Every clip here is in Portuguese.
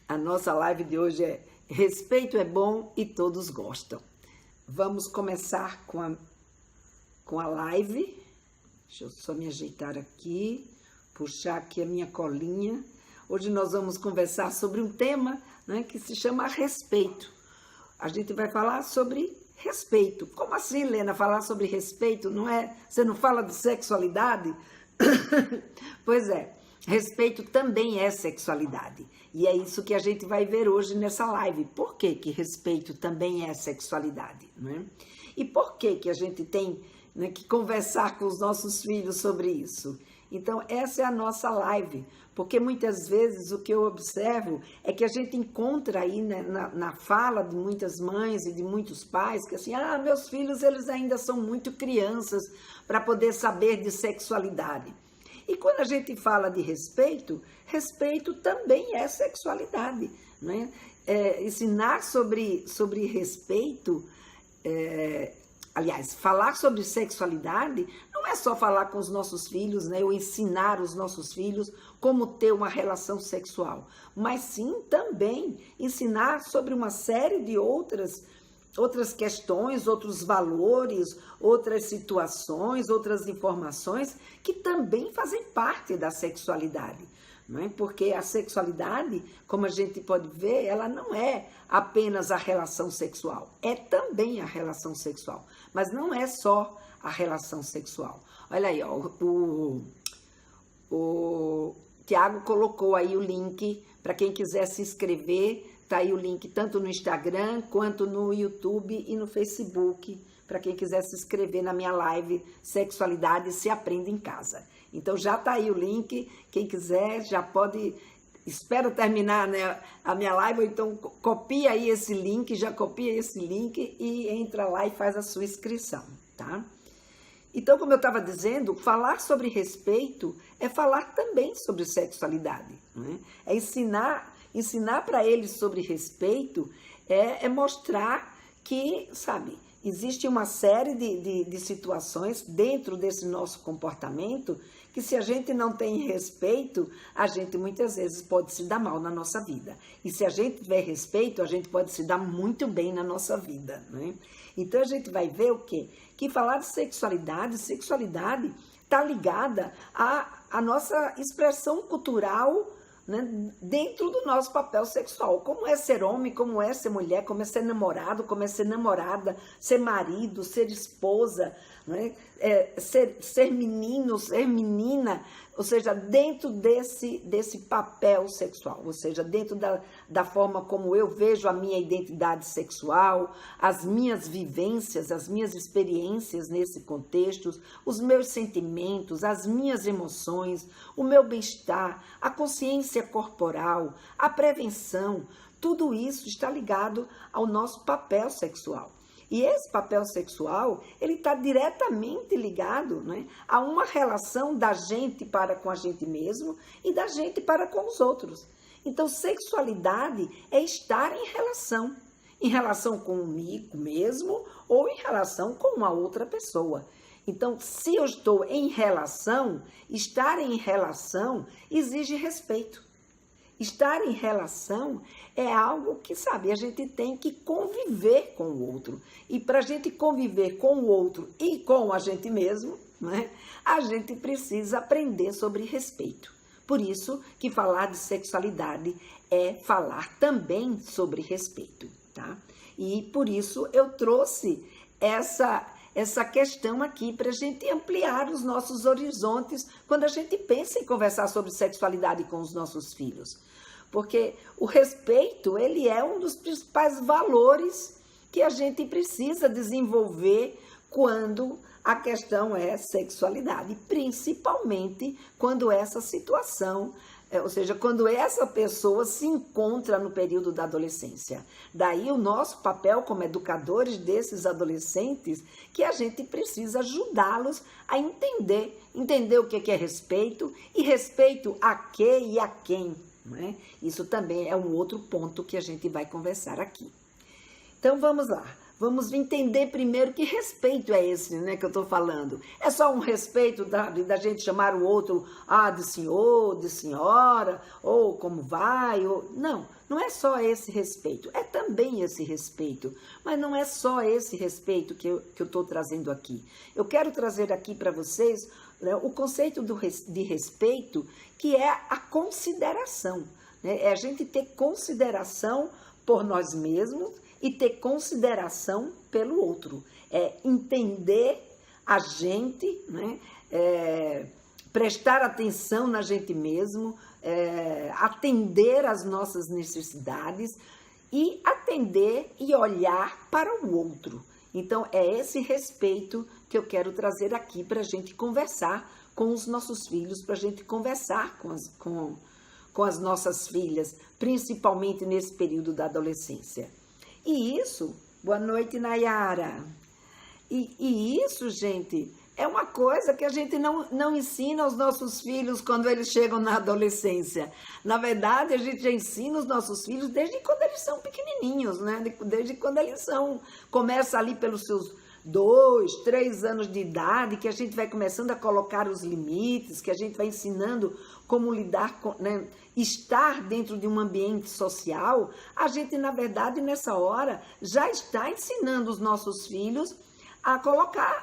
A nossa live de hoje é Respeito é bom e todos gostam. Vamos começar com a live. Deixa eu só me ajeitar aqui, puxar aqui a minha colinha. Hoje nós vamos conversar sobre um tema, né, que se chama respeito. A gente vai falar sobre respeito. Como assim, Lena, falar sobre respeito? Não é? Você não fala de sexualidade? Pois é, respeito também é sexualidade. E é isso que a gente vai ver hoje nessa live. Por que que respeito também é sexualidade? Né? E por que que a gente tem, né, que conversar com os nossos filhos sobre isso? Então, essa é a nossa live, porque muitas vezes o que eu observo é que a gente encontra aí, né, na fala de muitas mães e de muitos pais, que assim, meus filhos eles ainda são muito crianças para poder saber de sexualidade. E quando a gente fala de respeito, respeito também é sexualidade, né? Ensinar sobre respeito, aliás, falar sobre sexualidade não é só falar com os nossos filhos, né, ou ensinar os nossos filhos como ter uma relação sexual, mas sim também ensinar sobre uma série de outras questões, outros valores, outras situações, outras informações que também fazem parte da sexualidade. Não é? Porque a sexualidade, como a gente pode ver, ela não é apenas a relação sexual, é também a relação sexual, mas não é só a relação sexual. Olha aí, ó, o Tiago colocou aí o link para quem quiser se inscrever, tá aí o link tanto no Instagram quanto no YouTube e no Facebook, para quem quiser se inscrever na minha live Sexualidade se aprende em casa. Então já tá aí o link, quem quiser já pode, espero terminar, né, a minha live, ou então copia aí esse link, já copia esse link e entra lá e faz a sua inscrição, tá? Então, como eu estava dizendo, falar sobre respeito é falar também sobre sexualidade, né? É ensinar para eles sobre respeito, é mostrar que, sabe, existe uma série de situações dentro desse nosso comportamento que, se a gente não tem respeito, a gente muitas vezes pode se dar mal na nossa vida. E se a gente tiver respeito, a gente pode se dar muito bem na nossa vida, né? Então a gente vai ver o quê? Que falar de sexualidade está ligada à nossa expressão cultural, né, dentro do nosso papel sexual. Como é ser homem, como é ser mulher, como é ser namorado, como é ser namorada, ser marido, ser esposa, né, ser menino, ser menina, ou seja, dentro desse papel sexual, ou seja, dentro da forma como eu vejo a minha identidade sexual, as minhas vivências, as minhas experiências nesse contexto, os meus sentimentos, as minhas emoções, o meu bem-estar, a consciência corporal, a prevenção, tudo isso está ligado ao nosso papel sexual. E esse papel sexual, ele está diretamente ligado, né, a uma relação da gente para com a gente mesmo e da gente para com os outros. Então, sexualidade é estar em relação comigo mesmo ou em relação com uma outra pessoa. Então, se eu estou em relação, estar em relação exige respeito. Estar em relação é algo que, sabe, a gente tem que conviver com o outro. E para a gente conviver com o outro e com a gente mesmo, né, a gente precisa aprender sobre respeito. Por isso que falar de sexualidade é falar também sobre respeito, tá? E por isso eu trouxe essa questão aqui para a gente ampliar os nossos horizontes quando a gente pensa em conversar sobre sexualidade com os nossos filhos. Porque o respeito, ele é um dos principais valores que a gente precisa desenvolver quando a questão é sexualidade, principalmente quando essa situação, ou seja, quando essa pessoa se encontra no período da adolescência. Daí o nosso papel como educadores desses adolescentes, que a gente precisa ajudá-los a entender o que é respeito e respeito a quê e a quem. Né? Isso também é um outro ponto que a gente vai conversar aqui. Então vamos lá. Vamos entender primeiro que respeito é esse, né, que eu estou falando. É só um respeito da gente chamar o outro de senhor, de senhora, ou como vai, ou... Não, não é só esse respeito, é também esse respeito. Mas não é só esse respeito que eu estou trazendo aqui. Eu quero trazer aqui para vocês, né, o conceito de respeito, que é a consideração. Né? É a gente ter consideração por nós mesmos e ter consideração pelo outro. É entender a gente, né? Prestar atenção na gente mesmo, atender às nossas necessidades e atender e olhar para o outro. Então, é esse respeito que eu quero trazer aqui para a gente conversar com os nossos filhos, para a gente conversar com as nossas filhas, principalmente nesse período da adolescência. E isso, boa noite, Nayara. E isso, gente, é uma coisa que a gente não ensina aos nossos filhos quando eles chegam na adolescência. Na verdade, a gente já ensina os nossos filhos desde quando eles são pequenininhos, né? Desde quando eles começa ali pelos seus 2, 3 anos de idade, que a gente vai começando a colocar os limites, que a gente vai ensinando como lidar com, né, estar dentro de um ambiente social. A gente, na verdade, nessa hora, já está ensinando os nossos filhos a colocar,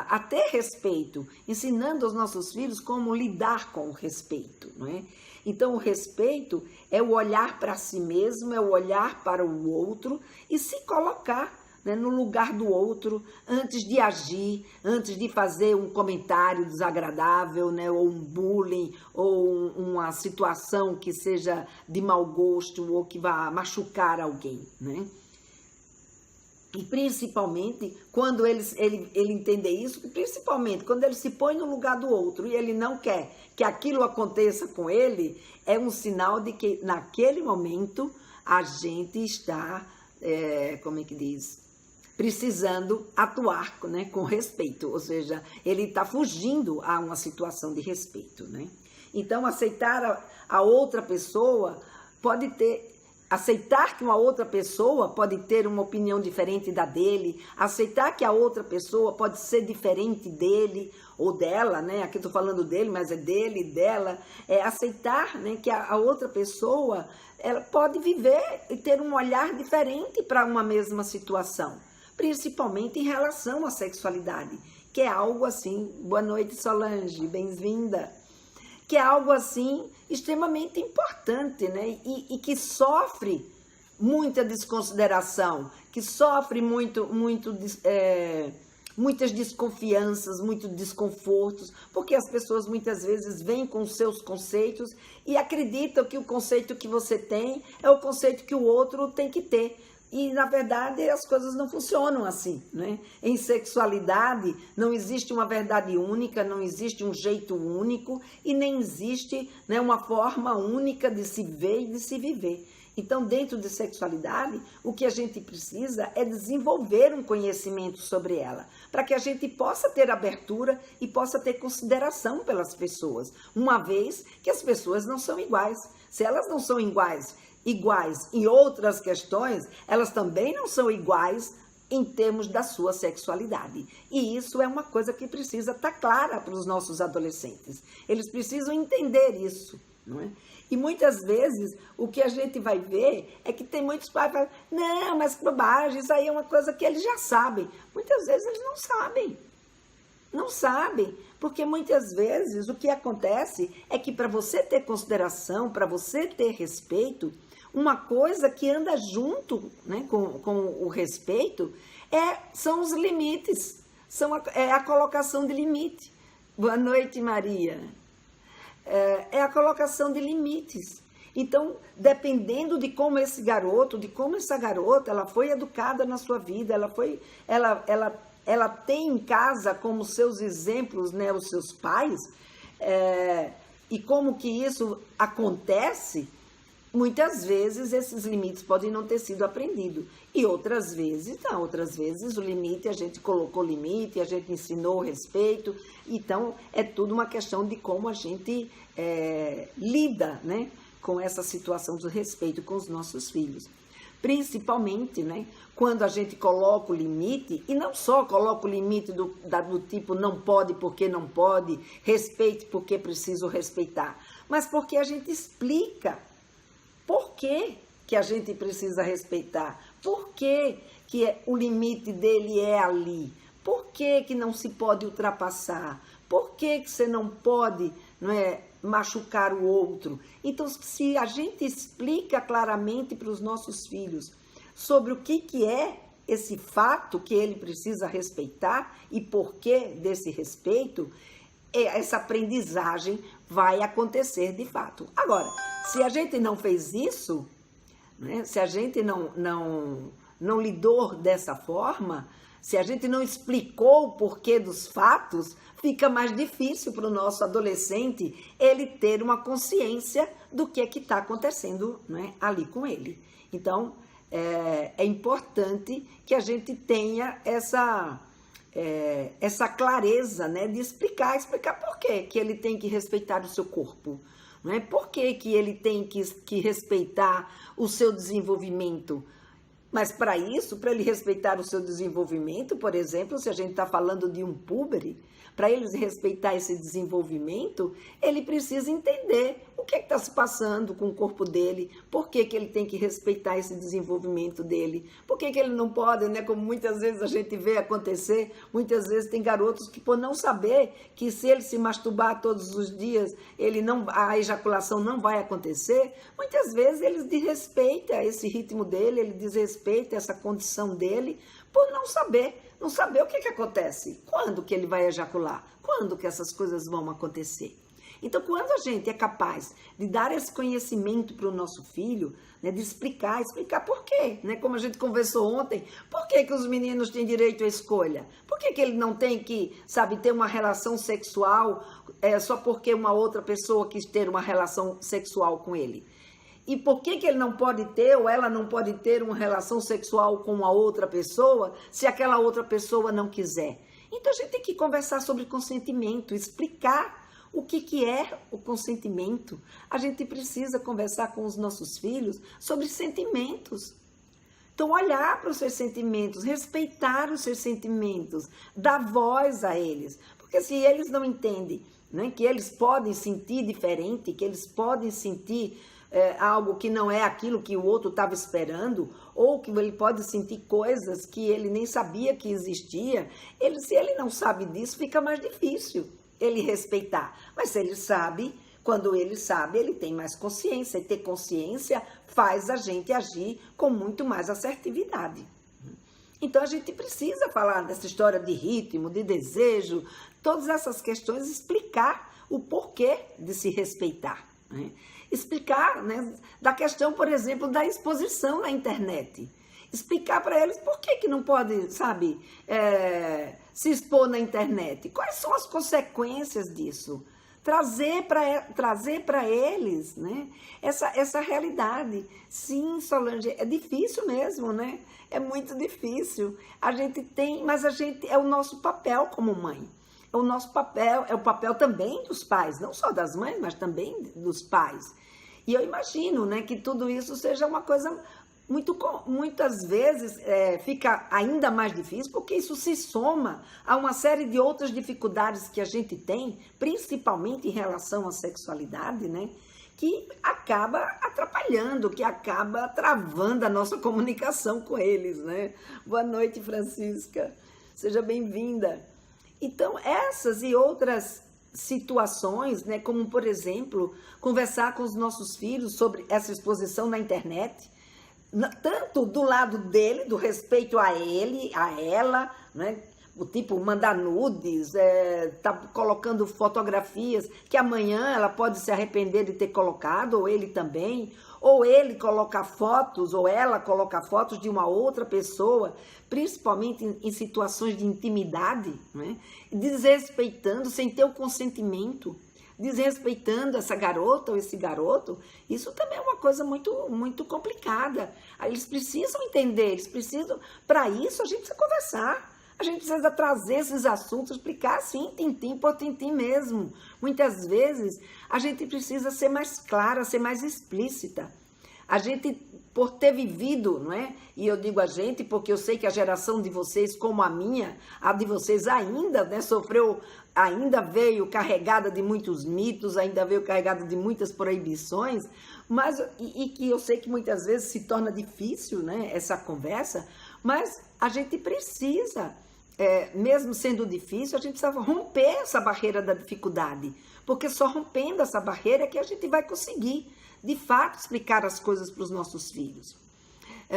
a ter respeito, ensinando aos nossos filhos como lidar com o respeito, não é? Então, o respeito é o olhar para si mesmo, é o olhar para o outro e se colocar, né, no lugar do outro, antes de agir, antes de fazer um comentário desagradável, né, ou um bullying, ou uma situação que seja de mau gosto ou que vá machucar alguém, né? E principalmente quando ele entender isso, principalmente quando ele se põe no lugar do outro e ele não quer que aquilo aconteça com ele, é um sinal de que naquele momento a gente está, como é que diz, precisando atuar, né, com respeito, ou seja, ele está fugindo a uma situação de respeito, né? Então, aceitar a outra pessoa pode ter... Aceitar que uma outra pessoa pode ter uma opinião diferente da dele, aceitar que a outra pessoa pode ser diferente dele ou dela, né? Aqui eu estou falando dele, mas é dele, dela. É aceitar, né, que a outra pessoa ela pode viver e ter um olhar diferente para uma mesma situação, principalmente em relação à sexualidade, que é algo assim... Boa noite, Solange, bem-vinda. Que é algo assim extremamente importante, né? E que sofre muita desconsideração, que sofre muitas desconfianças, muitos desconfortos, porque as pessoas muitas vezes vêm com seus conceitos e acreditam que o conceito que você tem é o conceito que o outro tem que ter. E, na verdade, as coisas não funcionam assim, né? Em sexualidade, não existe uma verdade única, não existe um jeito único e nem existe, né, uma forma única de se ver e de se viver. Então, dentro de sexualidade, o que a gente precisa é desenvolver um conhecimento sobre ela, para que a gente possa ter abertura e possa ter consideração pelas pessoas, uma vez que as pessoas não são iguais. Se elas não são iguais em outras questões, elas também não são iguais em termos da sua sexualidade. E isso é uma coisa que precisa estar clara para os nossos adolescentes. Eles precisam entender isso, não é? E muitas vezes o que a gente vai ver é que tem muitos pais que falam: não, mas que bobagem, isso aí é uma coisa que eles já sabem. Muitas vezes eles não sabem. Não sabem, porque muitas vezes o que acontece é que para você ter consideração, para você ter respeito, uma coisa que anda junto, né, com o respeito são os limites, é a colocação de limite. Boa noite, Maria. É a colocação de limites. Então, dependendo de como esse garoto, de como essa garota, ela foi educada na sua vida, ela tem em casa como seus exemplos, né, os seus pais, e como que isso acontece, muitas vezes esses limites podem não ter sido aprendidos. E outras vezes, não, outras vezes o limite, a gente colocou limite, a gente ensinou o respeito. Então, é tudo uma questão de como a gente lida, né, com essa situação do respeito com os nossos filhos. Principalmente, né, quando a gente coloca o limite, e não só coloca o limite do tipo não pode porque não pode, respeite porque preciso respeitar, mas porque a gente explica por que a gente precisa respeitar, por que o limite dele é ali, por que não se pode ultrapassar, por que você não pode, não é, machucar o outro. Então, se a gente explica claramente para os nossos filhos sobre o que é esse fato que ele precisa respeitar e por que desse respeito, essa aprendizagem vai acontecer de fato. Agora, se a gente não fez isso, né, se a gente não lidou dessa forma, se a gente não explicou o porquê dos fatos, fica mais difícil para o nosso adolescente ele ter uma consciência do que está acontecendo, né, ali com ele. Então, é importante que a gente tenha essa clareza, né, de explicar por que ele tem que respeitar o seu corpo, né? Por que ele tem que respeitar o seu desenvolvimento. Mas para isso, para ele respeitar o seu desenvolvimento, por exemplo, se a gente está falando de um púbere, para ele respeitar esse desenvolvimento, ele precisa entender o que está se passando com o corpo dele, por que ele tem que respeitar esse desenvolvimento dele, por que ele não pode, né, como muitas vezes a gente vê acontecer, muitas vezes tem garotos que por não saber que se ele se masturbar todos os dias, a ejaculação não vai acontecer, muitas vezes ele desrespeita esse ritmo dele, ele desrespeita essa condição dele, por não saber o que acontece, quando que ele vai ejacular, quando que essas coisas vão acontecer. Então, quando a gente é capaz de dar esse conhecimento para o nosso filho, né, de explicar por quê, né, como a gente conversou ontem, por que os meninos têm direito à escolha? Por que ele não tem que, ter uma relação sexual só porque uma outra pessoa quis ter uma relação sexual com ele? E por que ele não pode ter ou ela não pode ter uma relação sexual com a outra pessoa se aquela outra pessoa não quiser? Então a gente tem que conversar sobre consentimento, explicar o que é o consentimento. A gente precisa conversar com os nossos filhos sobre sentimentos. Então olhar para os seus sentimentos, respeitar os seus sentimentos, dar voz a eles. Porque se eles não entendem, né, que eles podem sentir diferente, que eles podem sentir algo que não é aquilo que o outro estava esperando, ou que ele pode sentir coisas que ele nem sabia que existia, se ele não sabe disso, fica mais difícil ele respeitar. Mas se ele sabe, quando ele sabe, ele tem mais consciência, e ter consciência faz a gente agir com muito mais assertividade. Então a gente precisa falar dessa história de ritmo, de desejo, todas essas questões, explicar o porquê de se respeitar, né? Explicar, né, da questão, por exemplo, da exposição na internet. Explicar para eles por que não pode, se expor na internet. Quais são as consequências disso? Trazer para eles, né, essa realidade. Sim, Solange, é difícil mesmo, né? É muito difícil. Mas é o nosso papel como mãe. É o nosso papel, é o papel também dos pais, não só das mães, mas também dos pais. E eu imagino, né, que tudo isso seja uma coisa muitas vezes fica ainda mais difícil, porque isso se soma a uma série de outras dificuldades que a gente tem, principalmente em relação à sexualidade, né, que acaba atrapalhando, que acaba travando a nossa comunicação com eles, né? Boa noite, Francisca. Seja bem-vinda. Então, essas e outras situações, né, como, por exemplo, conversar com os nossos filhos sobre essa exposição na internet, tanto do lado dele, do respeito a ele, a ela, né, o tipo mandar nudes, tá colocando fotografias que amanhã ela pode se arrepender de ter colocado, ou ele também, ou ele colocar fotos, ou ela colocar fotos de uma outra pessoa, principalmente em situações de intimidade, né? Desrespeitando, sem ter o consentimento, desrespeitando essa garota ou esse garoto, isso também é uma coisa muito, muito complicada. Eles precisam entender, para isso a gente precisa conversar. A gente precisa trazer esses assuntos, explicar assim, tintim por tintim mesmo. Muitas vezes a gente precisa ser mais clara, ser mais explícita. A gente por ter vivido, não é? E eu digo a gente porque eu sei que a geração de vocês, como a minha, a de vocês ainda, né, sofreu, ainda veio carregada de muitos mitos, ainda veio carregada de muitas proibições, mas e que eu sei que muitas vezes se torna difícil, né, essa conversa, mas a gente precisa, mesmo sendo difícil, a gente precisa romper essa barreira da dificuldade, porque só rompendo essa barreira é que a gente vai conseguir, de fato, explicar as coisas para os nossos filhos.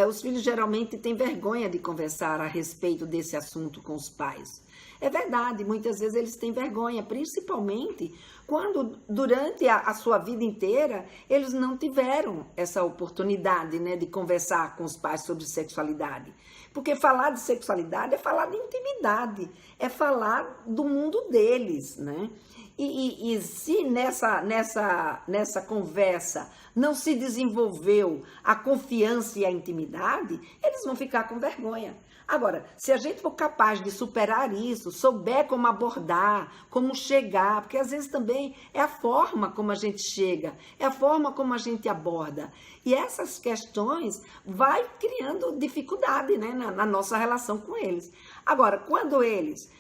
Os filhos geralmente têm vergonha de conversar a respeito desse assunto com os pais. É verdade, muitas vezes eles têm vergonha, principalmente quando durante a sua vida inteira eles não tiveram essa oportunidade, né, de conversar com os pais sobre sexualidade. Porque falar de sexualidade é falar de intimidade, é falar do mundo deles, né? E se nessa conversa não se desenvolveu a confiança e a intimidade, eles vão ficar com vergonha. Agora, se a gente for capaz de superar isso, souber como abordar, como chegar, porque às vezes também é a forma como a gente chega, é a forma como a gente aborda. E essas questões vai criando dificuldade, né, na nossa relação com eles. Agora, quando eles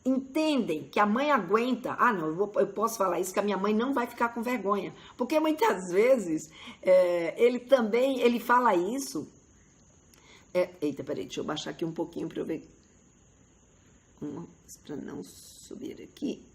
entendem que a mãe aguenta, não, eu posso falar isso, que a minha mãe não vai ficar com vergonha, porque muitas vezes ele fala isso, eita, peraí, deixa eu baixar aqui um pouquinho para eu ver, para não subir aqui,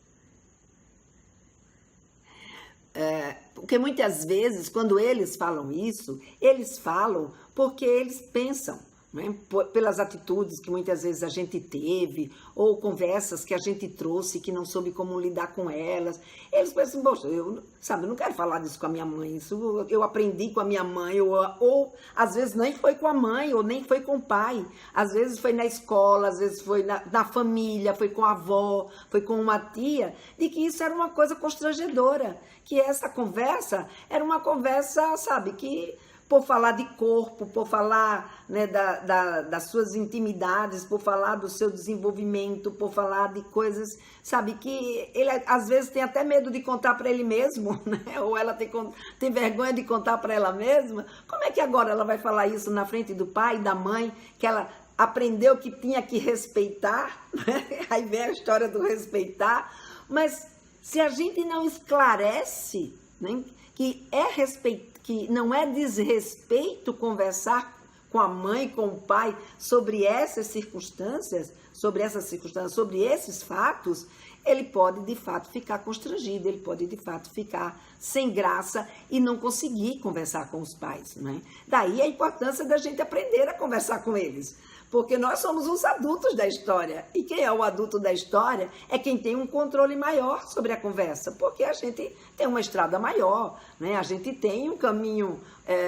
porque muitas vezes, quando eles falam isso, eles falam porque eles pensam, né, pelas atitudes que muitas vezes a gente teve, ou conversas que a gente trouxe que não soube como lidar com elas. Eles pensam, poxa, eu não quero falar disso com a minha mãe, isso eu aprendi com a minha mãe, ou às vezes nem foi com a mãe, ou nem foi com o pai, às vezes foi na escola, às vezes foi na família, foi com a avó, foi com uma tia, de que isso era uma coisa constrangedora, que essa conversa era uma conversa, sabe, que por falar de corpo, por falar, né, das suas intimidades, por falar do seu desenvolvimento, por falar de coisas, sabe, que ele às vezes tem até medo de contar para ele mesmo, né, ou ela tem vergonha de contar para ela mesma. Como é que agora ela vai falar isso na frente do pai e da mãe, que ela aprendeu que tinha que respeitar, né? Aí vem a história do respeitar, mas se a gente não esclarece, né, que não é desrespeito conversar com a mãe, com o pai, sobre essas circunstâncias, sobre esses fatos, ele pode, de fato, ficar constrangido, ele pode, de fato, ficar sem graça e não conseguir conversar com os pais, né? Daí a importância da gente aprender a conversar com eles, porque nós somos os adultos da história, e quem é o adulto da história é quem tem um controle maior sobre a conversa, porque a gente tem uma estrada maior, né? A gente tem um caminho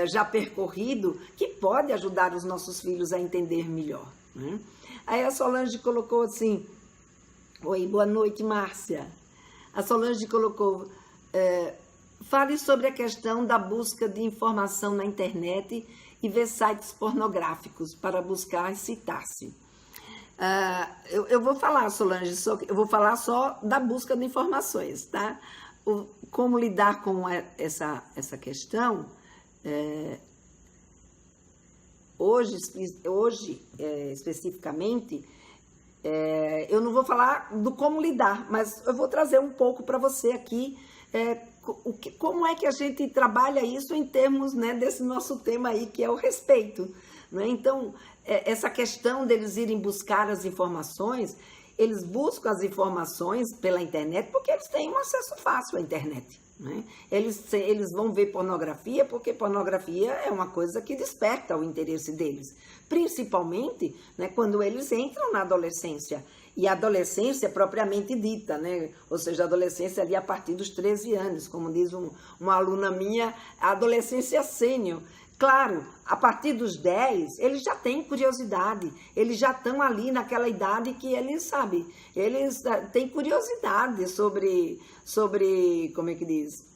já percorrido que pode ajudar os nossos filhos a entender melhor, né? Aí a Solange colocou assim, oi, boa noite, Márcia. A Solange colocou, fale sobre a questão da busca de informação na internet e ver sites pornográficos para buscar citar-se. Eu vou falar, Solange, eu vou falar só da busca de informações, tá? Como lidar com essa questão, hoje especificamente, eu não vou falar do como lidar, mas eu vou trazer um pouco para você aqui, como é que a gente trabalha isso em termos, né, desse nosso tema aí, que é o respeito, né? Então, essa questão deles irem buscar as informações, eles buscam as informações pela internet porque eles têm um acesso fácil à internet, né? Eles vão ver pornografia porque pornografia é uma coisa que desperta o interesse deles, principalmente, né, quando eles entram na adolescência. E a adolescência propriamente dita, né? Ou seja, a adolescência ali a partir dos 13 anos, como diz uma aluna minha, a adolescência sênior. Claro, a partir dos 10, eles já têm curiosidade, eles já estão ali naquela idade que eles, sabe, eles têm curiosidade sobre, como é que diz?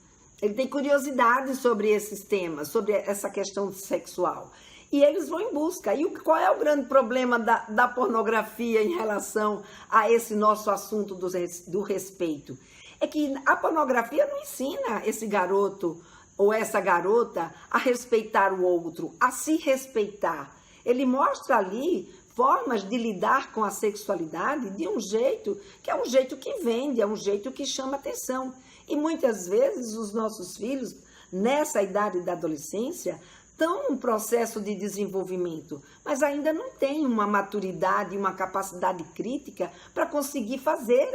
Ele tem curiosidade sobre esses temas, sobre essa questão sexual. E eles vão em busca. E qual é o grande problema da pornografia em relação a esse nosso assunto do respeito? É que a pornografia não ensina esse garoto ou essa garota a respeitar o outro, a se respeitar. Ele mostra ali formas de lidar com a sexualidade de um jeito que é um jeito que vende, é um jeito que chama atenção. E muitas vezes os nossos filhos, nessa idade da adolescência, estão num processo de desenvolvimento, mas ainda não têm uma maturidade, uma capacidade crítica para conseguir fazer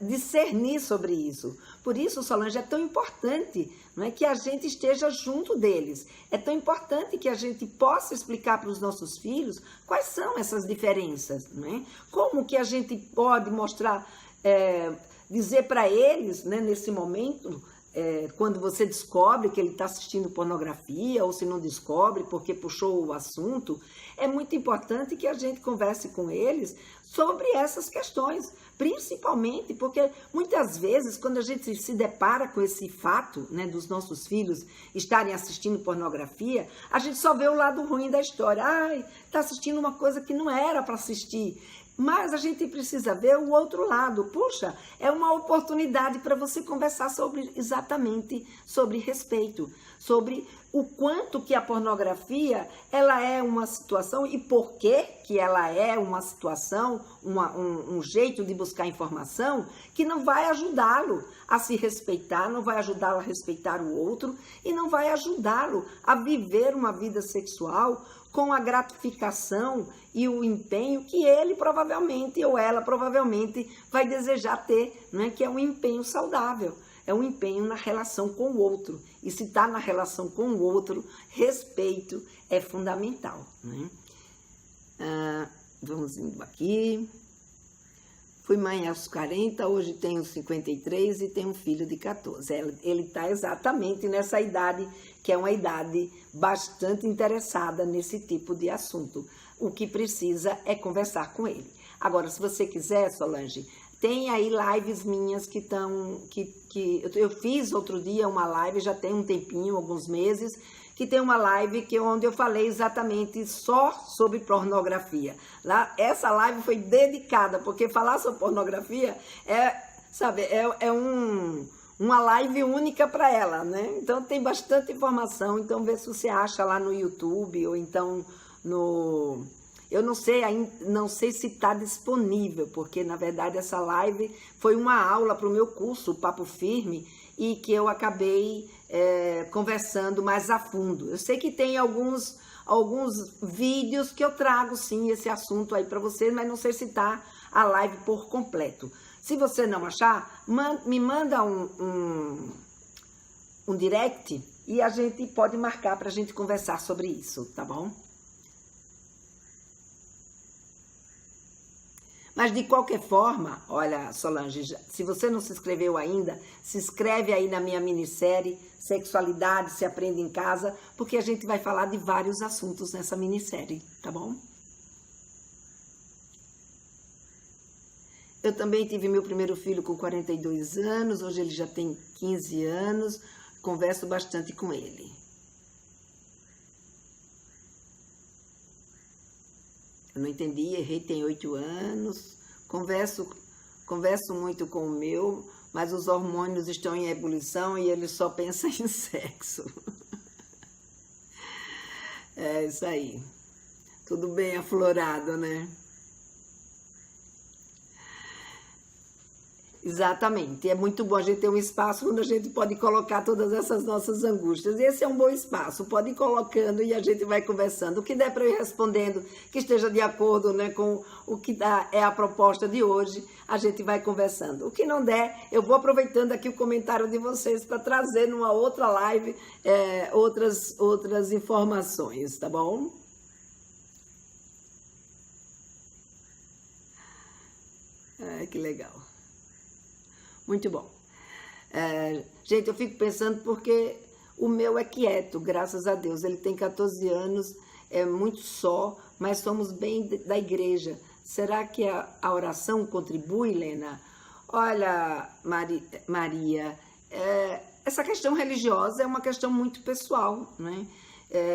discernir sobre isso. Por isso, Solange, é tão importante, não é, que a gente esteja junto deles. É tão importante que a gente possa explicar para os nossos filhos quais são essas diferenças, não é? Como que a gente pode mostrar, dizer para eles, né, nesse momento, quando você descobre que ele está assistindo pornografia, ou se não descobre porque puxou o assunto, é muito importante que a gente converse com eles sobre essas questões, principalmente porque muitas vezes quando a gente se depara com esse fato, né, dos nossos filhos estarem assistindo pornografia, a gente só vê o lado ruim da história. Ai, está assistindo uma coisa que não era para assistir. Mas a gente precisa ver o outro lado. Puxa, é uma oportunidade para você conversar exatamente sobre respeito, sobre o quanto que a pornografia ela é uma situação e por que ela é uma situação, um jeito de buscar informação que não vai ajudá-lo a se respeitar, não vai ajudá-lo a respeitar o outro e não vai ajudá-lo a viver uma vida sexual com a gratificação e o empenho que ele provavelmente ou ela provavelmente vai desejar ter, não é? Que é um empenho saudável, é um empenho na relação com o outro. E se está na relação com o outro, respeito é fundamental, né? Vamos indo aqui. Fui mãe aos 40, hoje tenho 53 e tenho um filho de 14. Ele está exatamente nessa idade, que é uma idade bastante interessada nesse tipo de assunto. O que precisa é conversar com ele. Agora, se você quiser, Solange, tem aí lives minhas que estão... eu fiz outro dia uma live, já tem um tempinho, alguns meses, que tem uma live onde eu falei exatamente só sobre pornografia. Essa live foi dedicada, porque falar sobre pornografia uma live única para ela, né? Então tem bastante informação, então vê se você acha lá no YouTube, ou então no... Eu não sei se está disponível, porque na verdade essa live foi uma aula para o meu curso, Papo Firme, e que eu acabei conversando mais a fundo. Eu sei que tem alguns vídeos que eu trago sim esse assunto aí para vocês, mas não sei se está a live por completo. Se você não achar, me manda um direct e a gente pode marcar para a gente conversar sobre isso, tá bom? Mas de qualquer forma, olha, Solange, se você não se inscreveu ainda, se inscreve aí na minha minissérie Sexualidade se aprende em casa, porque a gente vai falar de vários assuntos nessa minissérie, tá bom? Eu também tive meu primeiro filho com 42 anos, hoje ele já tem 15 anos, converso bastante com ele. Eu não entendi, errei, tem 8 anos, converso muito com o meu, mas os hormônios estão em ebulição e ele só pensa em sexo. É isso aí, tudo bem aflorado, né? Exatamente, é muito bom a gente ter um espaço onde a gente pode colocar todas essas nossas angústias. Esse é um bom espaço, pode ir colocando e a gente vai conversando. O que der para eu ir respondendo, que esteja de acordo, né, com o que é a proposta de hoje, a gente vai conversando. O que não der, eu vou aproveitando aqui o comentário de vocês para trazer numa outra live outras informações, tá bom? Que legal. Muito bom. Gente, eu fico pensando porque o meu é quieto, graças a Deus. Ele tem 14 anos, é muito só, mas somos bem da igreja. Será que a oração contribui, Helena? Olha, Maria, essa questão religiosa é uma questão muito pessoal, né?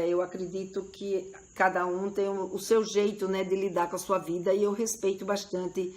Eu acredito que cada um tem o seu jeito, né, de lidar com a sua vida, e eu respeito bastante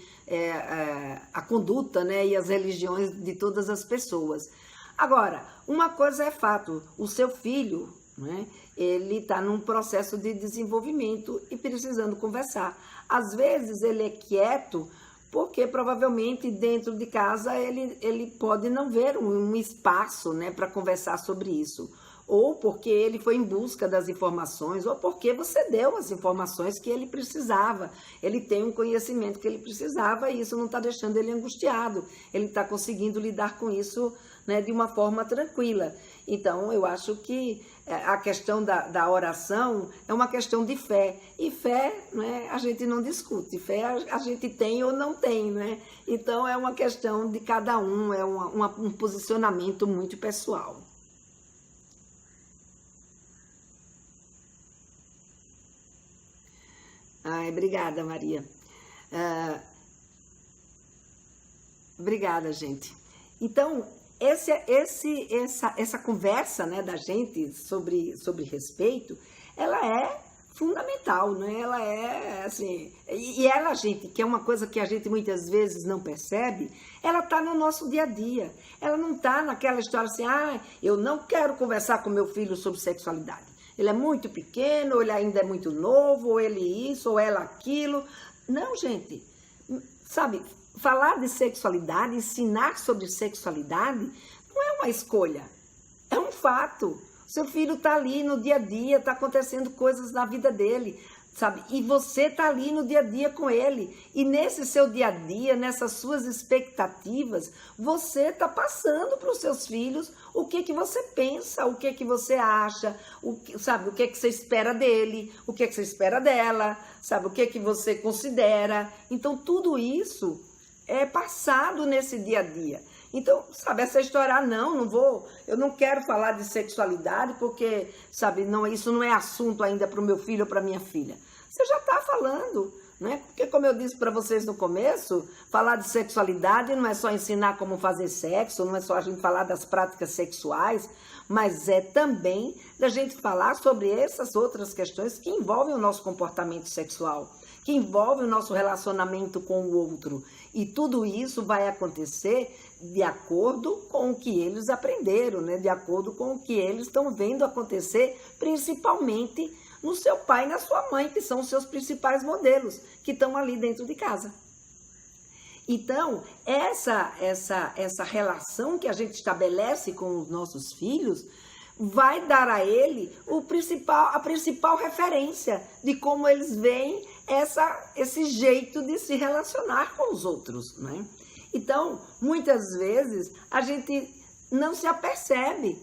a conduta, né, e as religiões de todas as pessoas. Agora, uma coisa é fato, o seu filho, né, ele está num processo de desenvolvimento e precisando conversar. Às vezes ele é quieto porque provavelmente dentro de casa ele pode não ver um espaço, né, para conversar sobre isso. Ou porque ele foi em busca das informações, ou porque você deu as informações que ele precisava. Ele tem um conhecimento que ele precisava e isso não está deixando ele angustiado. Ele está conseguindo lidar com isso, né, de uma forma tranquila. Então, eu acho que a questão da oração é uma questão de fé. E fé, né, a gente não discute. Fé a gente tem ou não tem, né? Então, é uma questão de cada um, é um posicionamento muito pessoal. Ai, obrigada, Maria. Obrigada, gente. Então, essa conversa, né, da gente sobre respeito, ela é fundamental, né? Ela é assim, e ela, gente, que é uma coisa que a gente muitas vezes não percebe, ela está no nosso dia a dia. Ela não está naquela história assim, eu não quero conversar com meu filho sobre sexualidade. Ele é muito pequeno, ou ele ainda é muito novo, ou ele isso, ou ela aquilo. Não, gente, sabe, falar de sexualidade, ensinar sobre sexualidade, não é uma escolha, é um fato. Seu filho está ali no dia a dia, está acontecendo coisas na vida dele, sabe? E você está ali no dia a dia com ele. E nesse seu dia a dia, nessas suas expectativas, você está passando para os seus filhos o que você pensa, o que você acha, sabe? O que você espera dele, o que você espera dela, sabe? O que você considera. Então, tudo isso é passado nesse dia a dia. Então, sabe, essa história, eu não quero falar de sexualidade porque, sabe, isso não é assunto ainda para o meu filho ou para minha filha. Você já está falando, né? Porque, como eu disse para vocês no começo, falar de sexualidade não é só ensinar como fazer sexo, não é só a gente falar das práticas sexuais, mas é também da gente falar sobre essas outras questões que envolvem o nosso comportamento sexual, que envolvem o nosso relacionamento com o outro. E tudo isso vai acontecer de acordo com o que eles aprenderam, né? De acordo com o que eles estão vendo acontecer, principalmente no seu pai e na sua mãe, que são os seus principais modelos, que estão ali dentro de casa. Então, essa relação que a gente estabelece com os nossos filhos vai dar a ele a principal referência de como eles veem esse jeito de se relacionar com os outros, né? Então, muitas vezes, a gente não se apercebe,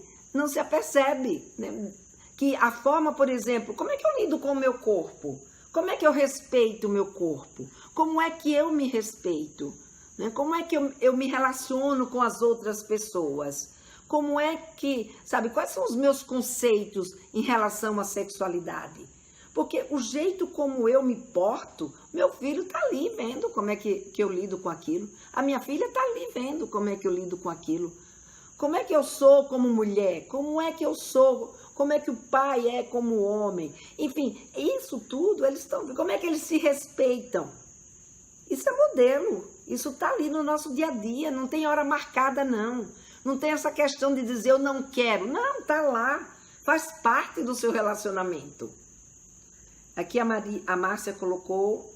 né? Que a forma, por exemplo, como é que eu lido com o meu corpo? Como é que eu respeito o meu corpo? Como é que eu me respeito? Né? Como é que eu me relaciono com as outras pessoas? Como é que, sabe, quais são os meus conceitos em relação à sexualidade? Porque o jeito como eu me porto, meu filho está ali vendo como é que eu lido com aquilo. A minha filha está ali vendo como é que eu lido com aquilo. Como é que eu sou como mulher? Como é que eu sou? Como é que o pai é como homem? Enfim, isso tudo, eles estão vendo. Como é que eles se respeitam? Isso é modelo. Isso está ali no nosso dia a dia. Não tem hora marcada, não. Não tem essa questão de dizer eu não quero. Não, está lá. Faz parte do seu relacionamento. Aqui a Márcia colocou,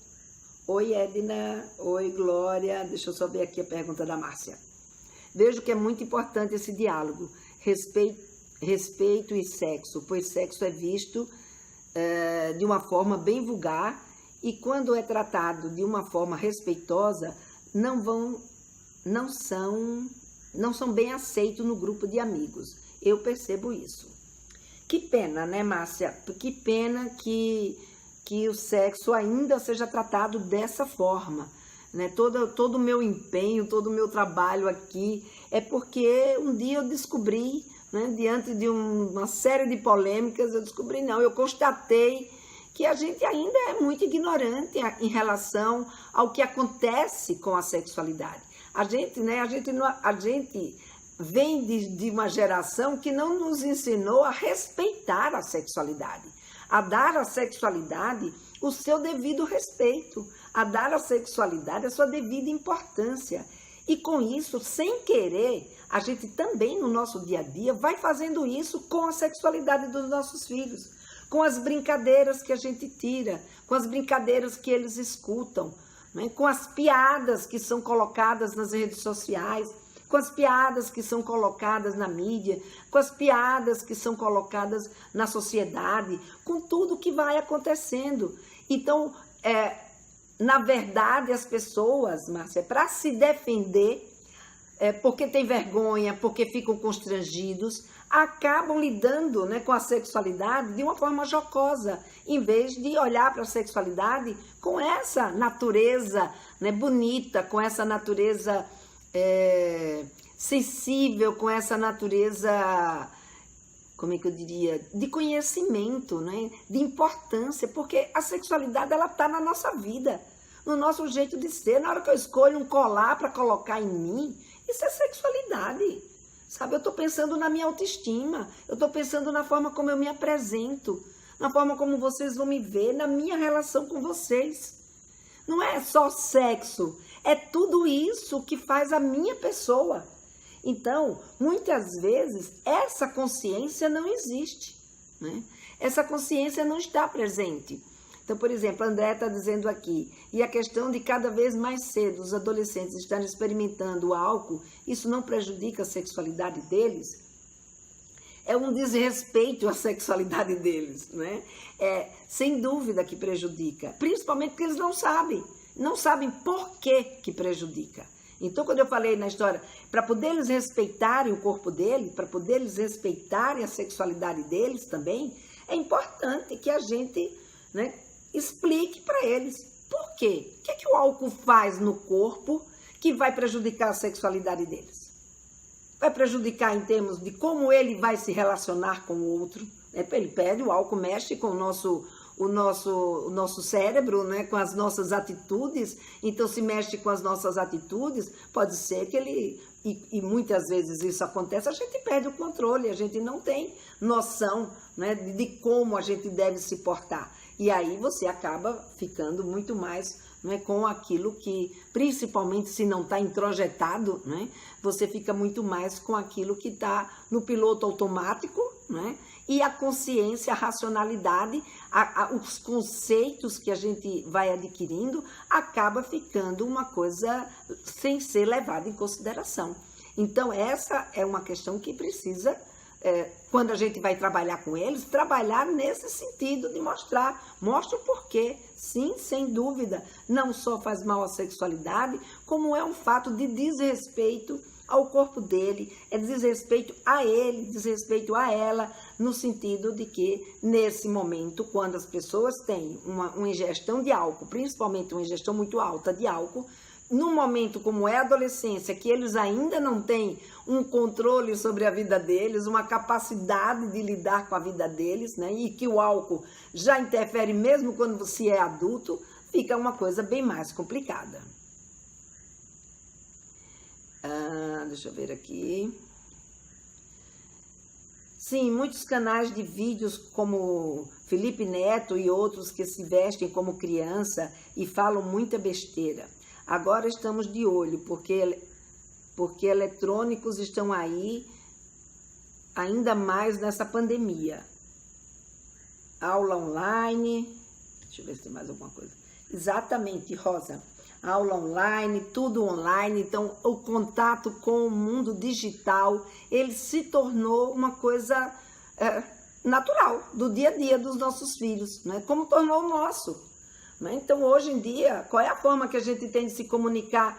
oi Edna, oi Glória, deixa eu só ver aqui a pergunta da Márcia. Vejo que é muito importante esse diálogo, respeito e sexo, pois sexo é visto de uma forma bem vulgar e quando é tratado de uma forma respeitosa, não são bem aceitos no grupo de amigos. Eu percebo isso. Que pena, né, Márcia? Que pena que o sexo ainda seja tratado dessa forma, né? Todo o meu empenho, todo o meu trabalho aqui é porque um dia eu descobri, né, diante de uma série de polêmicas, eu constatei que a gente ainda é muito ignorante em relação ao que acontece com a sexualidade. A gente vem de uma geração que não nos ensinou a respeitar a sexualidade, a dar à sexualidade o seu devido respeito, a dar à sexualidade a sua devida importância. E com isso, sem querer, a gente também no nosso dia a dia vai fazendo isso com a sexualidade dos nossos filhos, com as brincadeiras que a gente tira, com as brincadeiras que eles escutam, né? Com as piadas que são colocadas nas redes sociais, com as piadas que são colocadas na mídia, com as piadas que são colocadas na sociedade, com tudo que vai acontecendo. Então, na verdade, as pessoas, Márcia, para se defender, porque tem vergonha, porque ficam constrangidos, acabam lidando, né, com a sexualidade de uma forma jocosa, em vez de olhar para a sexualidade com essa natureza, né, bonita, com essa natureza sensível, com essa natureza, como é que eu diria, de conhecimento, né, de importância, porque a sexualidade ela está na nossa vida, no nosso jeito de ser. Na hora que eu escolho um colar para colocar em mim, isso é sexualidade, sabe? Eu estou pensando na minha autoestima, eu estou pensando na forma como eu me apresento, na forma como vocês vão me ver, na minha relação com vocês. Não é só sexo, é tudo isso que faz a minha pessoa. Então, muitas vezes, essa consciência não existe, né? Essa consciência não está presente. Então, por exemplo, a André está dizendo aqui, e a questão de cada vez mais cedo os adolescentes estarem experimentando o álcool, isso não prejudica a sexualidade deles? É um desrespeito à sexualidade deles, né? Sem dúvida que prejudica, principalmente porque eles não sabem por que prejudica. Então, quando eu falei na história, para poder eles respeitarem o corpo dele, para poder eles respeitarem a sexualidade deles também, é importante que a gente, né, explique para eles por quê. O que é que o álcool faz no corpo que vai prejudicar a sexualidade deles? Vai prejudicar em termos de como ele vai se relacionar com o outro. Ele pede, o álcool mexe com o nosso cérebro, né, com as nossas atitudes. Então, se mexe com as nossas atitudes, pode ser que ele, e muitas vezes isso acontece, a gente perde o controle, a gente não tem noção, né, de como a gente deve se portar. E aí você acaba ficando muito mais, né, com aquilo que, principalmente se não está introjetado, né, você fica muito mais com aquilo que está no piloto automático, né, e a consciência, a racionalidade, os conceitos que a gente vai adquirindo, acaba ficando uma coisa sem ser levada em consideração. Então, essa é uma questão que precisa, quando a gente vai trabalhar com eles, trabalhar nesse sentido de mostra o porquê. Sim, sem dúvida, não só faz mal à sexualidade, como é um fato de desrespeito ao corpo dele, é desrespeito a ele, desrespeito a ela, no sentido de que, nesse momento, quando as pessoas têm uma ingestão de álcool, principalmente uma ingestão muito alta de álcool, num momento como é a adolescência, que eles ainda não têm um controle sobre a vida deles, uma capacidade de lidar com a vida deles, né? E que o álcool já interfere mesmo quando você é adulto, fica uma coisa bem mais complicada. Deixa eu ver aqui. Sim, muitos canais de vídeos como Felipe Neto e outros que se vestem como criança e falam muita besteira. Agora estamos de olho, porque eletrônicos estão aí ainda mais nessa pandemia. Aula online, deixa eu ver se tem mais alguma coisa. Exatamente, Rosa. Aula online, tudo online, então o contato com o mundo digital, ele se tornou uma coisa natural, do dia a dia dos nossos filhos, né? Como tornou o nosso. Né? Então, hoje em dia, qual é a forma que a gente tem de se comunicar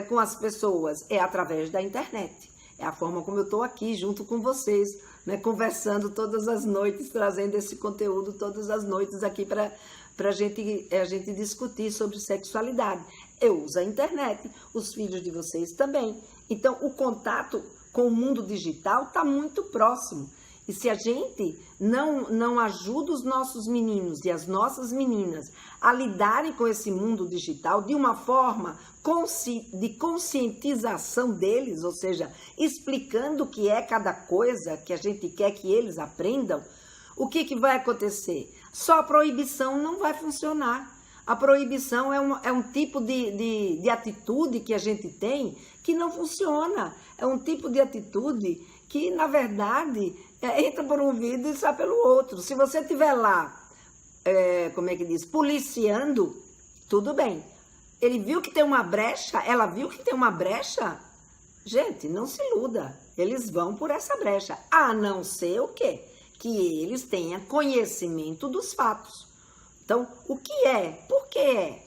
com as pessoas? É através da internet. É a forma como eu estou aqui junto com vocês, né? Conversando todas as noites, trazendo esse conteúdo todas as noites aqui para a gente discutir sobre sexualidade. Eu uso a internet, os filhos de vocês também. Então, o contato com o mundo digital está muito próximo. E se a gente não ajuda os nossos meninos e as nossas meninas a lidarem com esse mundo digital de uma forma de conscientização deles, ou seja, explicando o que é cada coisa que a gente quer que eles aprendam, o que vai acontecer? Só a proibição não vai funcionar. A proibição é um tipo de atitude que a gente tem que não funciona. É um tipo de atitude que, na verdade, entra por um ouvido e sai pelo outro. Se você estiver lá, como é que diz, policiando, tudo bem. Ele viu que tem uma brecha, ela viu que tem uma brecha, gente, não se iluda. Eles vão por essa brecha, a não ser o quê? Que eles tenham conhecimento dos fatos. Então, o que é? Por que é?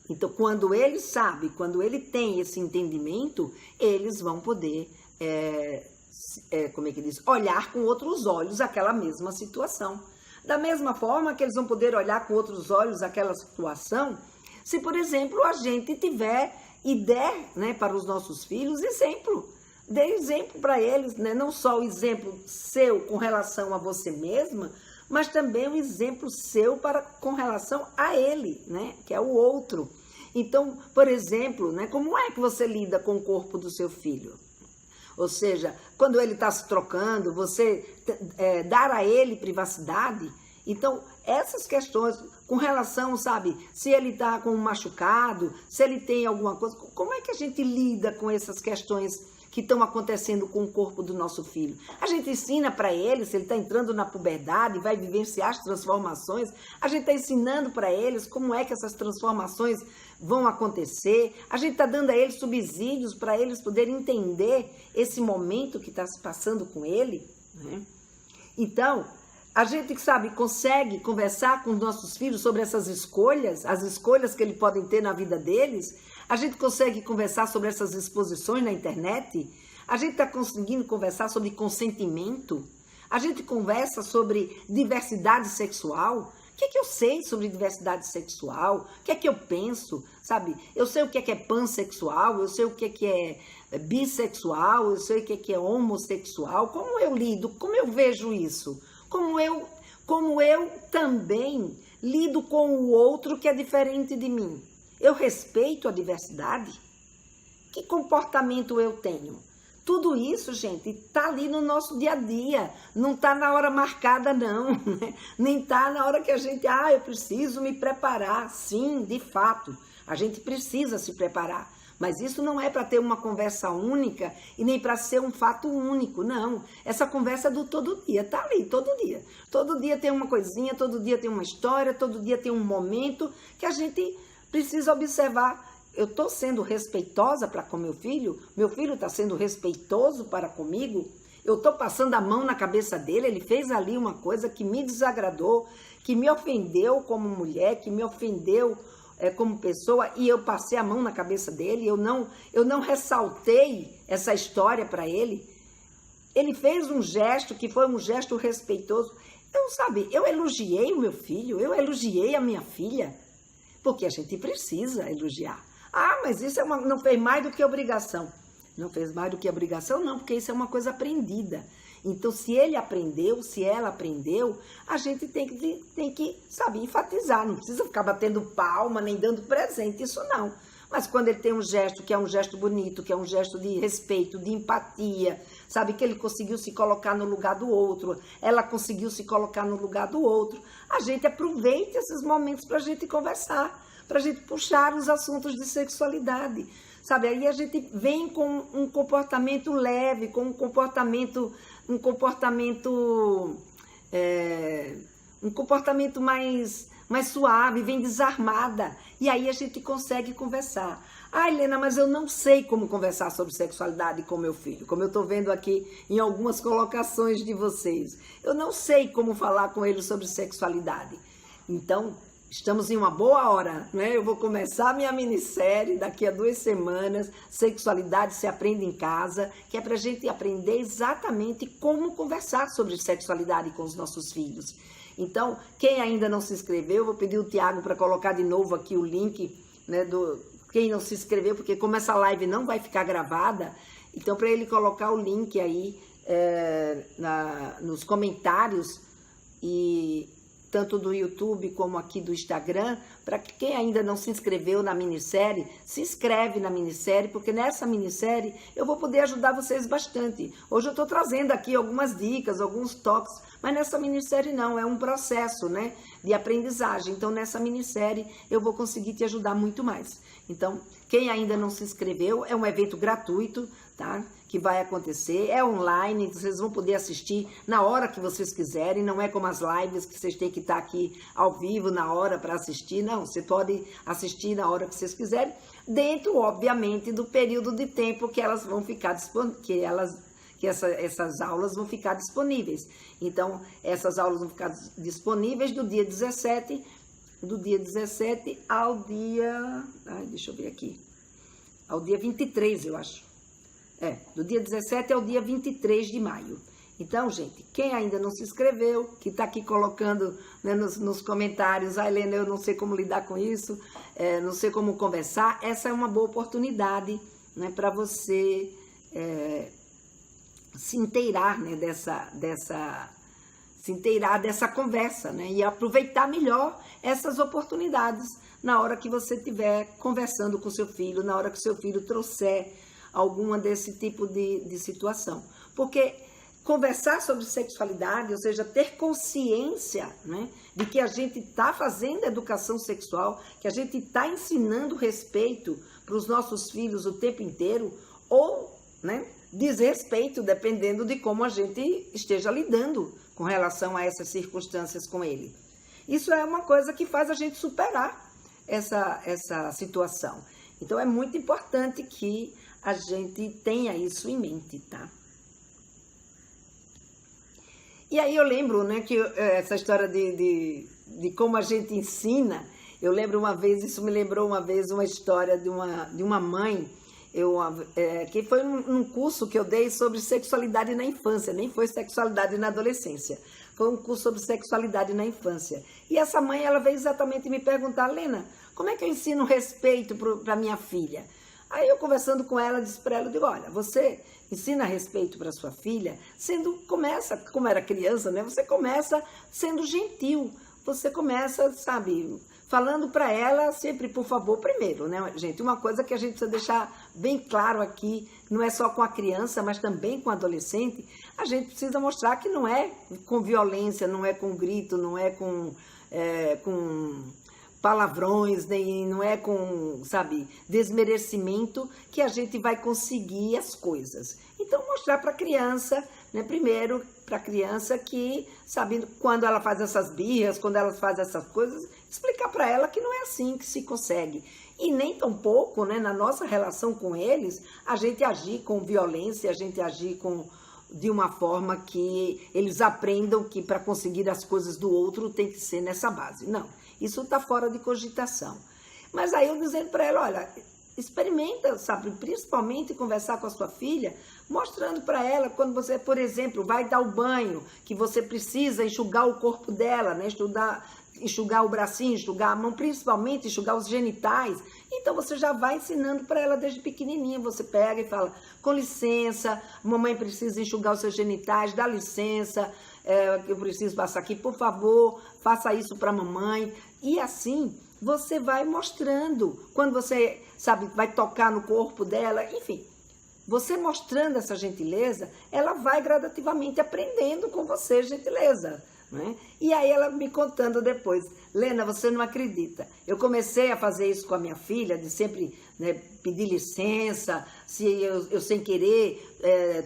Então, quando ele sabe, quando ele tem esse entendimento, eles vão poder, como é que diz? Olhar com outros olhos aquela mesma situação. Da mesma forma que eles vão poder olhar com outros olhos aquela situação, se, por exemplo, a gente tiver e der, né, para os nossos filhos exemplo. Dê exemplo para eles, né? Não só o exemplo seu com relação a você mesma, mas também o exemplo seu com relação a ele, né? Que é o outro. Então, por exemplo, né, como é que você lida com o corpo do seu filho? Ou seja, quando ele está se trocando, você dar a ele privacidade. Então, essas questões com relação, sabe, se ele está com um machucado, se ele tem alguma coisa, como é que a gente lida com essas questões que estão acontecendo com o corpo do nosso filho? A gente ensina para ele, se ele está entrando na puberdade, vai vivenciar as transformações, a gente está ensinando para eles como é que essas transformações vão acontecer, a gente está dando a eles subsídios para eles poderem entender esse momento que está se passando com ele, né? Então, a gente, sabe, consegue conversar com os nossos filhos sobre essas escolhas, as escolhas que eles podem ter na vida deles. A gente consegue conversar sobre essas exposições na internet. A gente está conseguindo conversar sobre consentimento. A gente conversa sobre diversidade sexual. O que é que eu sei sobre diversidade sexual? O que é que eu penso, sabe? Eu sei o que é pansexual, eu sei o que é bissexual, eu sei o que é homossexual. Como eu lido, como eu vejo isso? Como eu também lido com o outro que é diferente de mim. Eu respeito a diversidade? Que comportamento eu tenho? Tudo isso, gente, está ali no nosso dia a dia. Não está na hora marcada, não. Né? Nem está na hora que a gente, eu preciso me preparar. Sim, de fato, a gente precisa se preparar. Mas isso não é para ter uma conversa única e nem para ser um fato único, não. Essa conversa é do todo dia, tá ali, todo dia. Todo dia tem uma coisinha, todo dia tem uma história, todo dia tem um momento que a gente precisa observar. Eu estou sendo respeitosa para com meu filho está sendo respeitoso para comigo, eu estou passando a mão na cabeça dele, ele fez ali uma coisa que me desagradou, que me ofendeu como mulher, que me ofendeu como pessoa, e eu passei a mão na cabeça dele, eu não ressaltei essa história para ele. Ele fez um gesto que foi um gesto respeitoso. Eu elogiei o meu filho, eu elogiei a minha filha, porque a gente precisa elogiar. Mas isso não fez mais do que obrigação. Não fez mais do que obrigação, não, porque isso é uma coisa aprendida. Então, se ele aprendeu, se ela aprendeu, a gente tem que, sabe, enfatizar. Não precisa ficar batendo palma, nem dando presente, isso não. Mas quando ele tem um gesto que é um gesto bonito, que é um gesto de respeito, de empatia, sabe, que ele conseguiu se colocar no lugar do outro, ela conseguiu se colocar no lugar do outro, a gente aproveita esses momentos para a gente conversar, para a gente puxar os assuntos de sexualidade. Sabe, aí a gente vem com um comportamento leve, com um comportamento mais suave, vem desarmada. E aí a gente consegue conversar. Helena, mas eu não sei como conversar sobre sexualidade com meu filho, como eu estou vendo aqui em algumas colocações de vocês. Eu não sei como falar com ele sobre sexualidade. Então, estamos em uma boa hora, né? Eu vou começar minha minissérie daqui a 2 semanas, Sexualidade se aprende em casa, que é para a gente aprender exatamente como conversar sobre sexualidade com os nossos filhos. Então, quem ainda não se inscreveu, eu vou pedir o Tiago para colocar de novo aqui o link, né, quem não se inscreveu, porque como essa live não vai ficar gravada, então para ele colocar o link aí nos comentários e tanto do YouTube como aqui do Instagram, para que quem ainda não se inscreveu na minissérie, se inscreve na minissérie, porque nessa minissérie eu vou poder ajudar vocês bastante. Hoje eu estou trazendo aqui algumas dicas, alguns toques, mas nessa minissérie não, é um processo, né, de aprendizagem. Então nessa minissérie eu vou conseguir te ajudar muito mais. Então, quem ainda não se inscreveu, é um evento gratuito, tá? que vai acontecer, é online, vocês vão poder assistir na hora que vocês quiserem, não é como as lives que vocês têm que estar aqui ao vivo na hora para assistir, não, você pode assistir na hora que vocês quiserem, dentro, obviamente, do período de tempo que elas vão ficar essas aulas vão ficar disponíveis. Então, essas aulas vão ficar disponíveis do dia 17 ao dia, deixa eu ver aqui, ao dia 23, eu acho. Do dia 17 ao dia 23 de maio. Então, gente, quem ainda não se inscreveu, que está aqui colocando, né, nos comentários, Helena, eu não sei como lidar com isso, não sei como conversar, essa é uma boa oportunidade, né, para você se inteirar, né, se inteirar dessa conversa, né, e aproveitar melhor essas oportunidades na hora que você estiver conversando com seu filho, na hora que seu filho trouxer alguma desse tipo de situação. Porque conversar sobre sexualidade, ou seja, ter consciência, né, de que a gente está fazendo educação sexual, que a gente está ensinando respeito para os nossos filhos o tempo inteiro, ou, né, desrespeito, dependendo de como a gente esteja lidando com relação a essas circunstâncias com ele. Isso é uma coisa que faz a gente superar essa situação. Então, é muito importante que a gente tenha isso em mente, tá? E aí eu lembro, né, que essa história de como a gente ensina, eu lembro uma vez, isso me lembrou uma vez uma história de uma mãe, que foi num curso que eu dei sobre sexualidade na infância, nem foi sexualidade na adolescência, foi um curso sobre sexualidade na infância. E essa mãe, ela veio exatamente me perguntar, Lena, como é que eu ensino respeito para minha filha? Aí eu conversando com ela, disse para ela, eu digo, olha, você ensina respeito para sua filha, começa, como era criança, né? Você começa sendo gentil, você começa, sabe, falando para ela sempre, por favor, primeiro, né, gente? Uma coisa que a gente precisa deixar bem claro aqui, não é só com a criança, mas também com o adolescente, a gente precisa mostrar que não é com violência, não é com grito, não é com palavrões, nem não é com, sabe, desmerecimento que a gente vai conseguir as coisas. Então, mostrar para a criança, né, primeiro, para a criança que, sabe, quando ela faz essas birras, quando ela faz essas coisas, explicar para ela que não é assim que se consegue. E nem tampouco, né, na nossa relação com eles, a gente agir com violência, a gente agir de uma forma que eles aprendam que para conseguir as coisas do outro tem que ser nessa base. Não. Isso está fora de cogitação. Mas aí eu dizendo para ela, olha, experimenta, sabe, principalmente conversar com a sua filha, mostrando para ela quando você, por exemplo, vai dar o banho, que você precisa enxugar o corpo dela, né, enxugar o bracinho, enxugar a mão, principalmente enxugar os genitais. Então você já vai ensinando para ela desde pequenininha, você pega e fala, com licença, mamãe precisa enxugar os seus genitais, dá licença, eu preciso passar aqui, por favor, faça isso para a mamãe. E assim, você vai mostrando, quando você, sabe, vai tocar no corpo dela, enfim, você mostrando essa gentileza, ela vai gradativamente aprendendo com você gentileza, né? E aí ela me contando depois, Lena, você não acredita, eu comecei a fazer isso com a minha filha, de sempre, né, pedir licença, se eu sem querer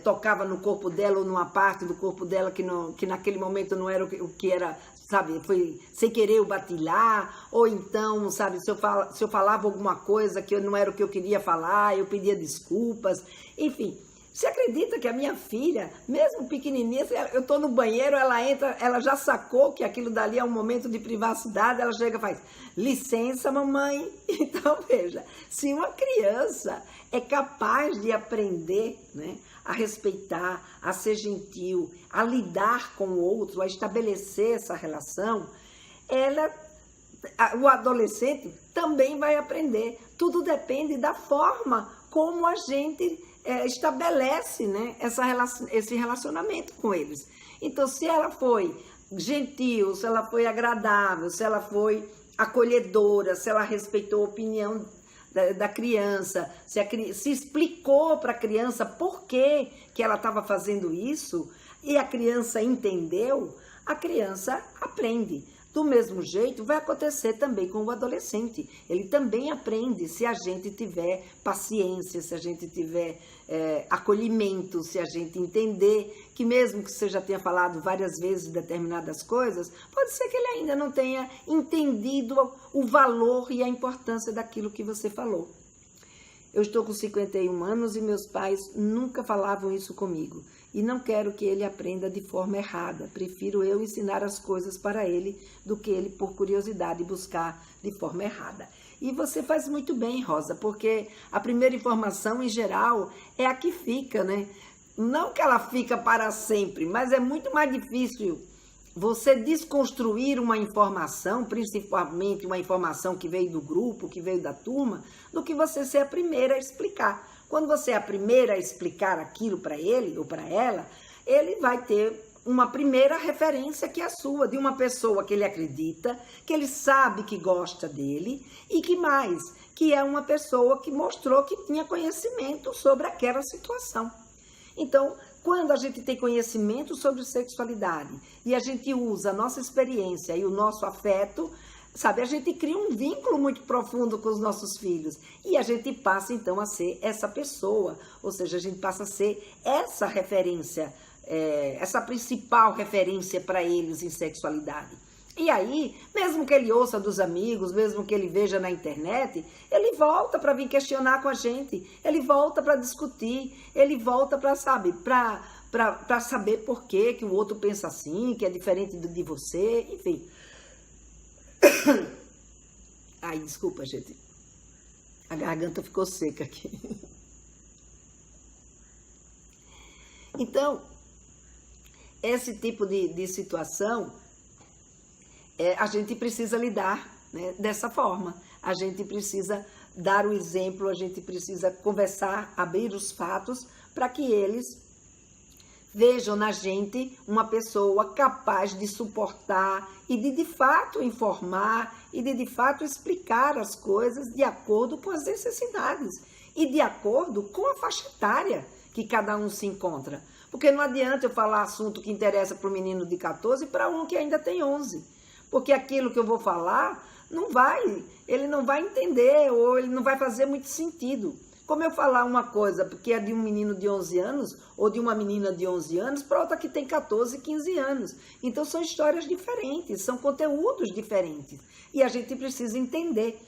tocava no corpo dela ou numa parte do corpo dela que naquele momento não era o que era, sabe, foi sem querer eu bati lá, ou então, sabe, se eu falava alguma coisa que não era o que eu queria falar, eu pedia desculpas, enfim. Você acredita que a minha filha, mesmo pequenininha, eu estou no banheiro, ela entra, ela já sacou que aquilo dali é um momento de privacidade, ela chega e faz, licença, mamãe. Então, veja, se uma criança é capaz de aprender, né, a respeitar, a ser gentil, a lidar com o outro, a estabelecer essa relação, o adolescente também vai aprender. Tudo depende da forma como a gente estabelece, né, esse relacionamento com eles. Então, se ela foi gentil, se ela foi agradável, se ela foi acolhedora, se ela respeitou a opinião da criança, se explicou para a criança por que ela estava fazendo isso, e a criança entendeu, a criança aprende. Do mesmo jeito, vai acontecer também com o adolescente. Ele também aprende se a gente tiver paciência, se a gente tiver acolhimento, se a gente entender que mesmo que você já tenha falado várias vezes determinadas coisas, pode ser que ele ainda não tenha entendido o valor e a importância daquilo que você falou. Eu estou com 51 anos e meus pais nunca falavam isso comigo. E não quero que ele aprenda de forma errada. Prefiro eu ensinar as coisas para ele do que ele, por curiosidade, buscar de forma errada. E você faz muito bem, Rosa, porque a primeira informação, em geral, é a que fica, né? Não que ela fica para sempre, mas é muito mais difícil você desconstruir uma informação, principalmente uma informação que veio do grupo, que veio da turma, do que você ser a primeira a explicar. Quando você é a primeira a explicar aquilo para ele ou para ela, ele vai ter uma primeira referência que é a sua, de uma pessoa que ele acredita, que ele sabe que gosta dele e que mais, que é uma pessoa que mostrou que tinha conhecimento sobre aquela situação. Então, quando a gente tem conhecimento sobre sexualidade e a gente usa a nossa experiência e o nosso afeto, sabe, a gente cria um vínculo muito profundo com os nossos filhos e a gente passa então a ser essa pessoa, ou seja, a gente passa a ser essa referência, essa principal referência para eles em sexualidade. E aí, mesmo que ele ouça dos amigos, mesmo que ele veja na internet, ele volta para vir questionar com a gente, ele volta para discutir, ele volta para, sabe, para saber por que o outro pensa assim, que é diferente de você, enfim. Ai, desculpa, gente. A garganta ficou seca aqui. Então, esse tipo de situação, a gente precisa lidar, né, dessa forma. A gente precisa dar o exemplo, a gente precisa conversar, abrir os fatos, para que eles vejam na gente uma pessoa capaz de suportar e de fato informar e de fato explicar as coisas de acordo com as necessidades e de acordo com a faixa etária que cada um se encontra. Porque não adianta eu falar assunto que interessa para o menino de 14 e para um que ainda tem 11. Porque aquilo que eu vou falar, ele não vai entender ou ele não vai fazer muito sentido. Como eu falar uma coisa que é de um menino de 11 anos ou de uma menina de 11 anos para outra que tem 14, 15 anos. Então são histórias diferentes, são conteúdos diferentes. E a gente precisa entender,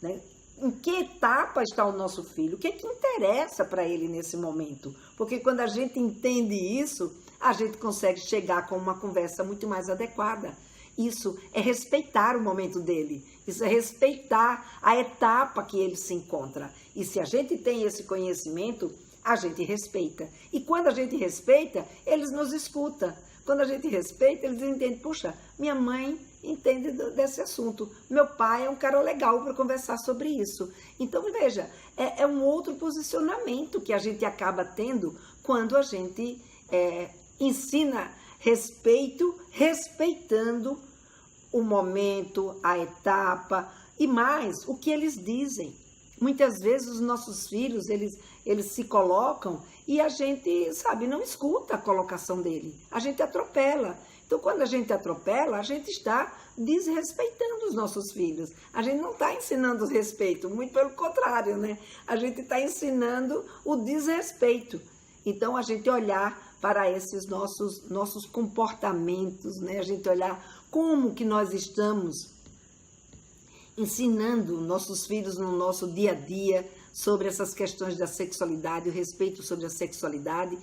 né, em que etapa está o nosso filho, o que interessa para ele nesse momento. Porque quando a gente entende isso, a gente consegue chegar com uma conversa muito mais adequada. Isso é respeitar o momento dele, isso é respeitar a etapa que ele se encontra. E se a gente tem esse conhecimento, a gente respeita. E quando a gente respeita, eles nos escutam. Quando a gente respeita, eles entendem, puxa, minha mãe entende desse assunto, meu pai é um cara legal para conversar sobre isso. Então, veja, é um outro posicionamento que a gente acaba tendo quando a gente ensina respeito, respeitando o momento, a etapa e mais, o que eles dizem. Muitas vezes os nossos filhos, eles se colocam e a gente, sabe, não escuta a colocação dele. A gente atropela. Então, quando a gente atropela, a gente está desrespeitando os nossos filhos. A gente não está ensinando o respeito, muito pelo contrário, né? A gente está ensinando o desrespeito. Então, a gente olhar para esses nossos comportamentos, né? A gente olhar como que nós estamos ensinando nossos filhos no nosso dia a dia sobre essas questões da sexualidade, o respeito sobre a sexualidade,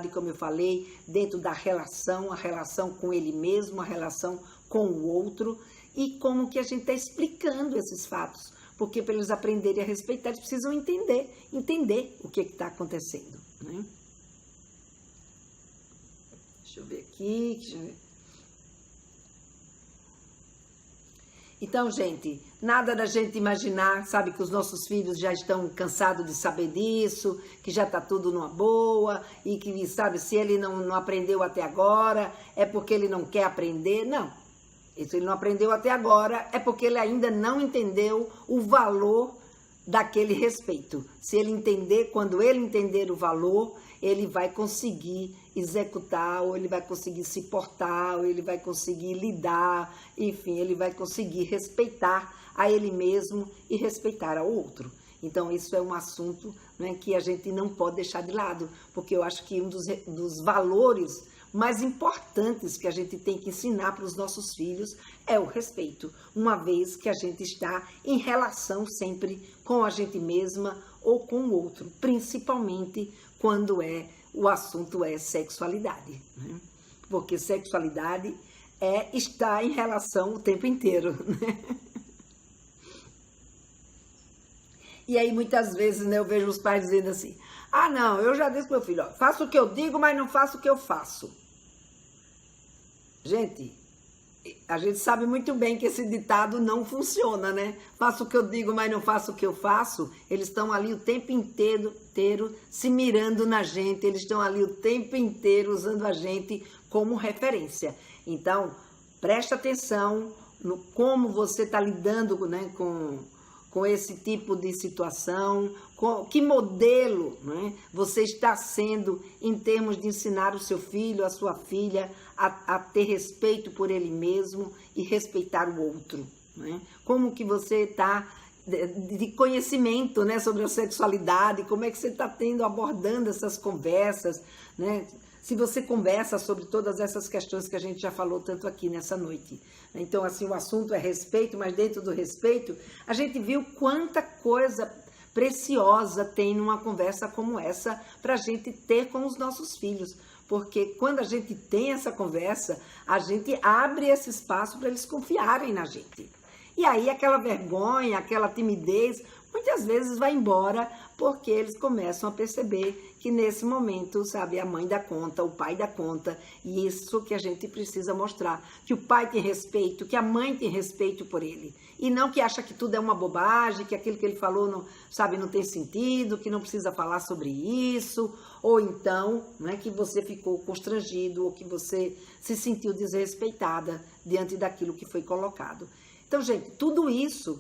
como eu falei, dentro da relação, a relação com ele mesmo, a relação com o outro, e como que a gente está explicando esses fatos, porque para eles aprenderem a respeitar, eles precisam entender o que está acontecendo, né? Deixa eu ver aqui, Então, gente, nada da gente imaginar, sabe, que os nossos filhos já estão cansados de saber disso, que já está tudo numa boa, e que, sabe, se ele não aprendeu até agora, é porque ele não quer aprender. Não, se ele não aprendeu até agora, é porque ele ainda não entendeu o valor daquele respeito. Se ele entender, quando ele entender o valor, ele vai conseguir executar, ou ele vai conseguir se portar, ou ele vai conseguir lidar, enfim, ele vai conseguir respeitar a ele mesmo e respeitar ao outro. Então, isso é um assunto, né, que a gente não pode deixar de lado, porque eu acho que um dos valores mais importantes que a gente tem que ensinar para os nossos filhos é o respeito, uma vez que a gente está em relação sempre com a gente mesma ou com o outro, principalmente quando o assunto é sexualidade, né? Porque sexualidade é estar em relação o tempo inteiro, né? E aí, muitas vezes, né, eu vejo os pais dizendo assim, ah, não, eu já disse pro meu filho, ó, faço o que eu digo, mas não faço o que eu faço. Gente, a gente sabe muito bem que esse ditado não funciona, né? Faço o que eu digo, mas não faço o que eu faço. Eles estão ali o tempo inteiro se mirando na gente, eles estão ali o tempo inteiro usando a gente como referência. Então, presta atenção no como você está lidando, né, com esse tipo de situação, que modelo, né, você está sendo em termos de ensinar o seu filho, a sua filha, a ter respeito por ele mesmo e respeitar o outro, né? Como que você está de conhecimento, né, sobre a sexualidade, como é que você está abordando essas conversas, né? Se você conversa sobre todas essas questões que a gente já falou tanto aqui nessa noite. Então, assim, o assunto é respeito, mas dentro do respeito, a gente viu quanta coisa preciosa tem numa conversa como essa para a gente ter com os nossos filhos. Porque quando a gente tem essa conversa, a gente abre esse espaço para eles confiarem na gente. E aí aquela vergonha, aquela timidez, muitas vezes vai embora, porque eles começam a perceber que nesse momento, sabe, a mãe dá conta, o pai dá conta, e isso que a gente precisa mostrar, que o pai tem respeito, que a mãe tem respeito por ele, e não que acha que tudo é uma bobagem, que aquilo que ele falou não, sabe, não tem sentido, que não precisa falar sobre isso, ou então, né, que você ficou constrangido, ou que você se sentiu desrespeitada diante daquilo que foi colocado. Então, gente, tudo isso,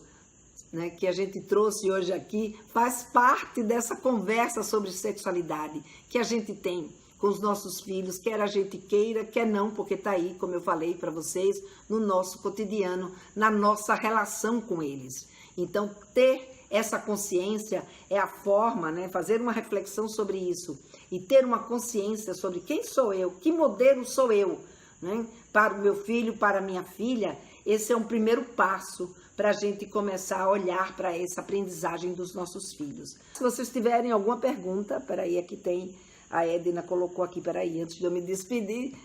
né, que a gente trouxe hoje aqui, faz parte dessa conversa sobre sexualidade que a gente tem com os nossos filhos, quer a gente queira, quer não, porque está aí, como eu falei para vocês, no nosso cotidiano, na nossa relação com eles. Então, ter essa consciência é a forma, né, fazer uma reflexão sobre isso e ter uma consciência sobre quem sou eu, que modelo sou eu, né, para o meu filho, para a minha filha. Esse é um primeiro passo para a gente começar a olhar para essa aprendizagem dos nossos filhos. Se vocês tiverem alguma pergunta, peraí, aqui tem, a Edna colocou aqui, peraí, antes de eu me despedir.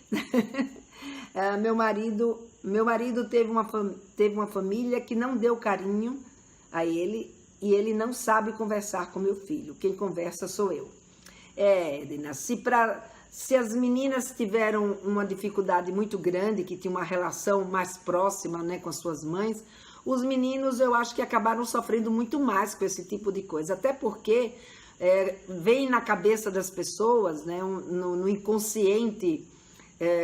Meu marido teve uma família que não deu carinho a ele e ele não sabe conversar com meu filho. Quem conversa sou eu. Edna, se as meninas tiveram uma dificuldade muito grande, que tinha uma relação mais próxima, né, com as suas mães, os meninos eu acho que acabaram sofrendo muito mais com esse tipo de coisa, até porque vem na cabeça das pessoas, né, no inconsciente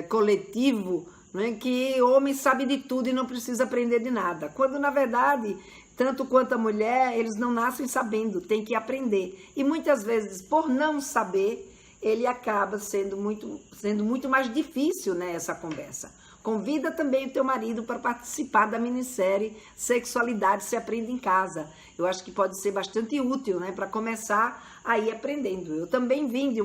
coletivo, né, que homem sabe de tudo e não precisa aprender de nada, quando na verdade, tanto quanto a mulher, eles não nascem sabendo, tem que aprender, e muitas vezes por não saber, ele acaba sendo muito mais difícil, né, essa conversa. Convida também o teu marido para participar da minissérie Sexualidade se Aprende em Casa. Eu acho que pode ser bastante útil, né, para começar a ir aprendendo. Eu também vim de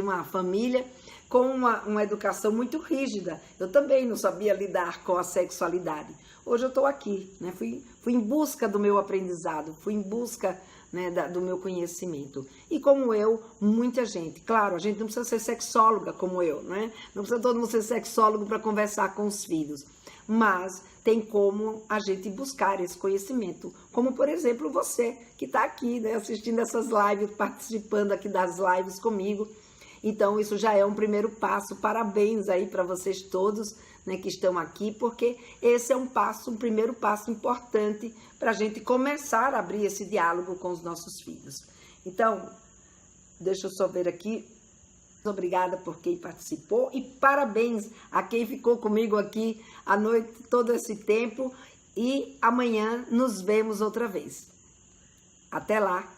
uma família com uma educação muito rígida. Eu também não sabia lidar com a sexualidade. Hoje eu estou aqui, né, fui em busca do meu aprendizado, fui em busca, né, do meu conhecimento. E como eu, muita gente. Claro, a gente não precisa ser sexóloga como eu, né? Não precisa todo mundo ser sexólogo para conversar com os filhos. Mas tem como a gente buscar esse conhecimento. Como, por exemplo, você que está aqui, né, assistindo essas lives, participando aqui das lives comigo. Então, isso já é um primeiro passo. Parabéns aí para vocês todos, né, que estão aqui, porque esse é um primeiro passo importante para a gente começar a abrir esse diálogo com os nossos filhos. Então, deixa eu só ver aqui. Obrigada por quem participou e parabéns a quem ficou comigo aqui a noite, todo esse tempo, e amanhã nos vemos outra vez. Até lá!